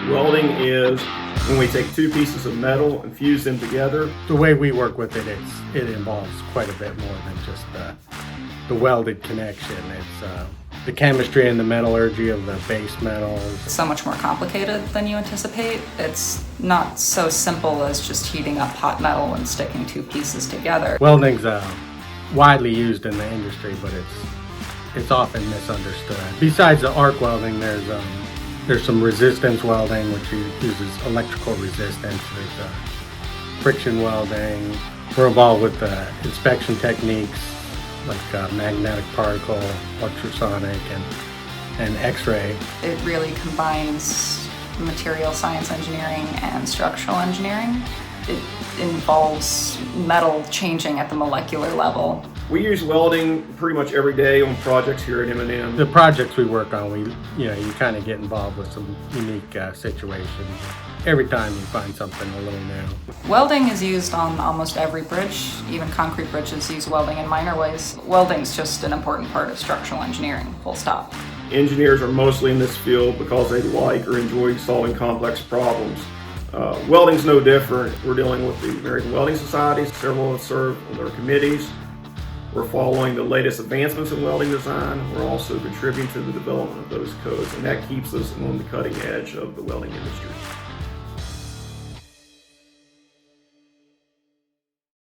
Welding is when we take two pieces of metal and fuse them together. The way we work with it, it involves quite a bit more than just the welded connection. It's the chemistry and the metallurgy of the base metals. It's so much more complicated than you anticipate. It's not so simple as just heating up hot metal and sticking two pieces together. Welding's widely used in the industry, but it's often misunderstood. Besides the arc welding, there's some resistance welding, which uses electrical resistance. There's friction welding. We're involved with inspection techniques like magnetic particle, ultrasonic, and X-ray. It really combines material science engineering and structural engineering. It involves metal changing at the molecular level. We use welding pretty much every day on projects here at M&M. The projects we work on, you kind of get involved with some unique situations. Every time you find something a little new. Welding is used on almost every bridge. Even concrete bridges use welding in minor ways. Welding's just an important part of structural engineering, full stop. Engineers are mostly in this field because they like or enjoy solving complex problems. Welding's no different. We're dealing with the American Welding Society. Several of us serve on their committees. We're following the latest advancements in welding design. We're also contributing to the development of those codes, and that keeps us on the cutting edge of the welding industry.